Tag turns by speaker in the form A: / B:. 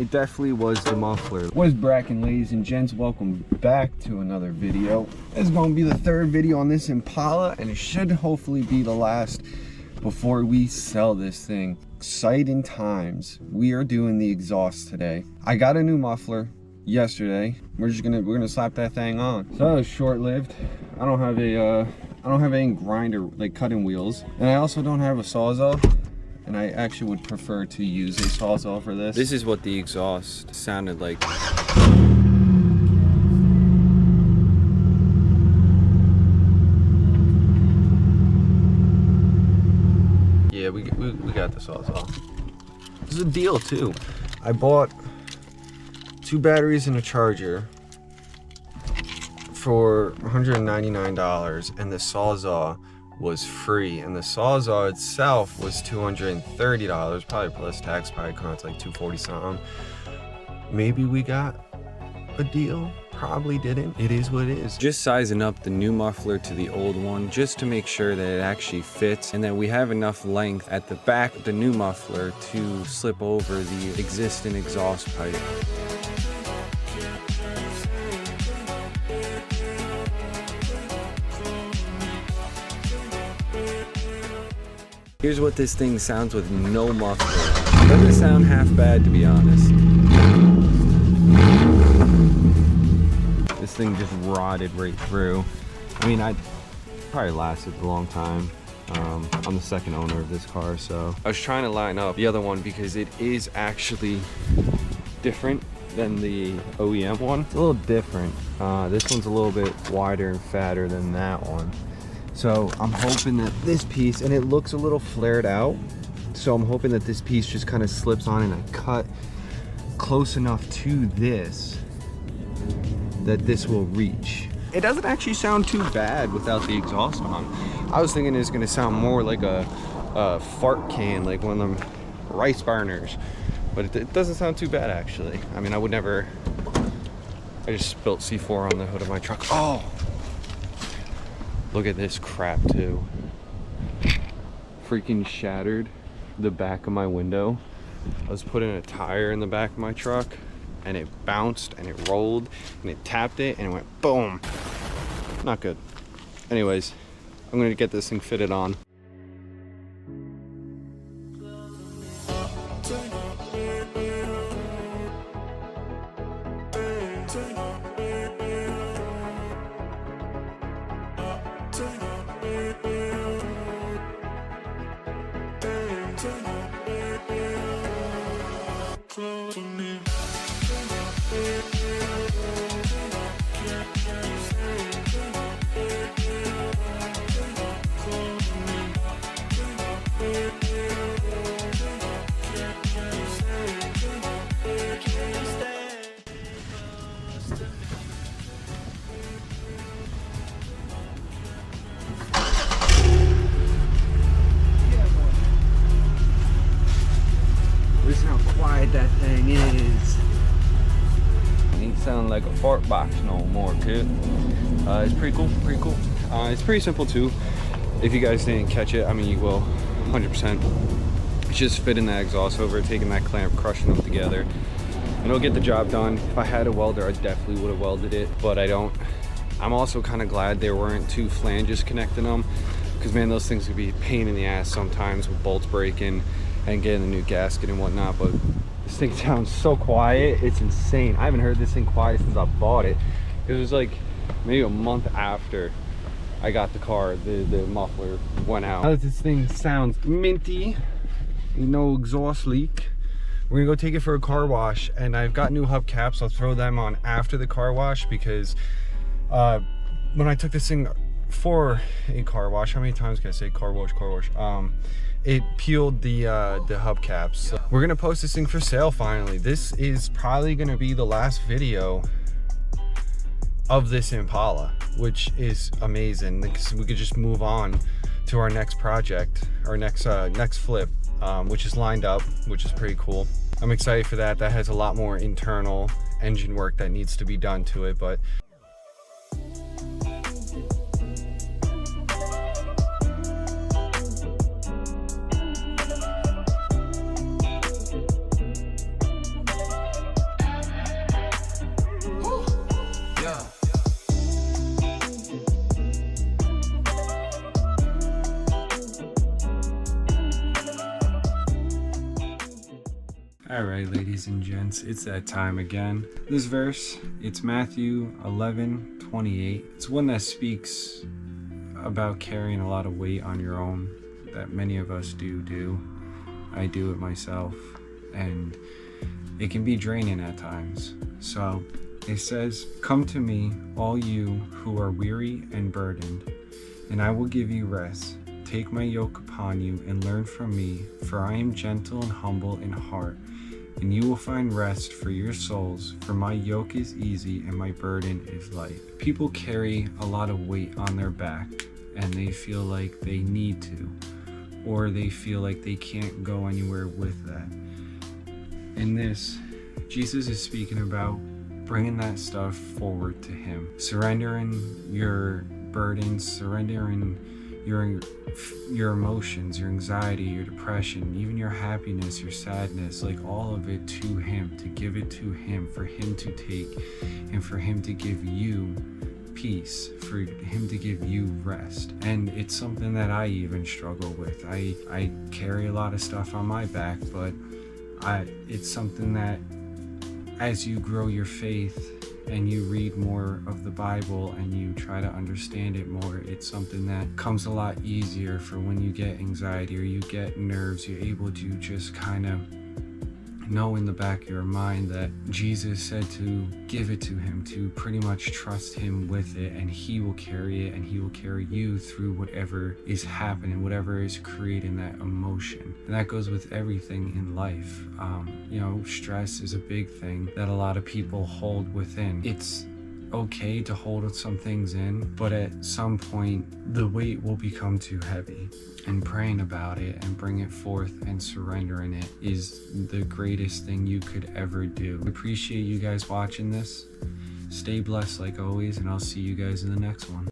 A: it definitely was the muffler. What is brackin', ladies and gents? Welcome back to another video. This is gonna be the third video on this Impala, and it should hopefully be the last before we sell this thing. Exciting times. We are doing the exhaust today. I got a new muffler yesterday. We're gonna slap that thing on. So that was short-lived. I don't have any grinder, like cutting wheels, and I also don't have a Sawzall, and I actually would prefer to use a Sawzall for this. This is what the exhaust sounded like. Yeah, we got the Sawzall. This is a deal too. I bought 2 batteries and a charger for $199, and the Sawzall was free, and the Sawzall itself was $230, probably plus tax, probably costs like $240 something. Maybe we got a deal, probably didn't. It is what it is. Just sizing up the new muffler to the old one just to make sure that it actually fits and that we have enough length at the back of the new muffler to slip over the existing exhaust pipe. Here's what this thing sounds with no muffler. Doesn't sound half bad, to be honest. This thing just rotted right through. I mean, I probably lasted a long time. I'm the second owner of this car, so I was trying to line up the other one because it is actually different than the OEM one. It's a little different. This one's a little bit wider and fatter than that one. So I'm hoping that this piece, and it looks a little flared out, so I'm hoping that this piece just kind of slips on and I cut close enough to this that this will reach. It doesn't actually sound too bad without the exhaust on. I was thinking it's gonna sound more like a fart can, like one of them rice burners, but it doesn't sound too bad actually. I mean, I would never, I just spilt C4 on the hood of my truck. Oh! Look at this crap too. Freaking shattered the back of my window. I was putting a tire in the back of my truck and it bounced and it rolled and it tapped it and it went boom. Not good. Anyways, I'm gonna get this thing fitted on. Listen how quiet that thing is. It ain't sound like a fart box no more, kid. It's pretty cool, pretty cool. It's pretty simple too. If you guys didn't catch it, I mean, you will 100%. It's just fitting that exhaust over, taking that clamp, crushing them together, and it'll get the job done. If I had a welder, I definitely would have welded it, but I don't. I'm also kind of glad there weren't 2 flanges connecting them, because man, those things could be a pain in the ass sometimes with bolts breaking and getting a new gasket and whatnot. But this thing sounds so quiet, it's insane. I haven't heard this thing quiet since I bought it. It was like maybe a month after I got the car, the muffler went out. Now that this thing sounds minty, no exhaust leak, we're gonna go take it for a car wash, and I've got new hubcaps. I'll throw them on after the car wash because when I took this thing for a car wash, how many times can I say car wash, it peeled the hubcaps. So we're gonna post this thing for sale finally. This is probably gonna be the last video of this Impala, which is amazing because we could just move on to our next project, our next flip, which is lined up, which is pretty cool. I'm excited for that. That has a lot more internal engine work that needs to be done to it, but All right, ladies and gents, it's that time again. This verse, it's Matthew 11:28. It's one that speaks about carrying a lot of weight on your own, that many of us do. I do it myself, and it can be draining at times. So it says, "Come to me, all you who are weary and burdened, and I will give you rest. Take my yoke upon you and learn from me, for I am gentle and humble in heart, and you will find rest for your souls, for my yoke is easy and my burden is light." People carry a lot of weight on their back, and they feel like they need to, or they feel like they can't go anywhere with that. In this, Jesus is speaking about bringing that stuff forward to Him, surrendering your burdens, surrendering your emotions, your anxiety, your depression, even your happiness, your sadness, like all of it to Him, to give it to Him, for Him to take, and for Him to give you peace, for Him to give you rest. And it's something that I even struggle with. I carry a lot of stuff on my back, but it's something that as you grow your faith and you read more of the Bible and you try to understand it more, it's something that comes a lot easier for when you get anxiety or you get nerves. You're able to just kind of know in the back of your mind that Jesus said to give it to Him, to pretty much trust Him with it, and He will carry it, and He will carry you through whatever is happening, whatever is creating that emotion. And that goes with everything in life. Stress is a big thing that a lot of people hold within. It's okay to hold some things in, but at some point the weight will become too heavy, and praying about it and bring it forth and surrendering it is the greatest thing you could ever do. I appreciate you guys watching this. Stay blessed like always, and I'll see you guys in the next one.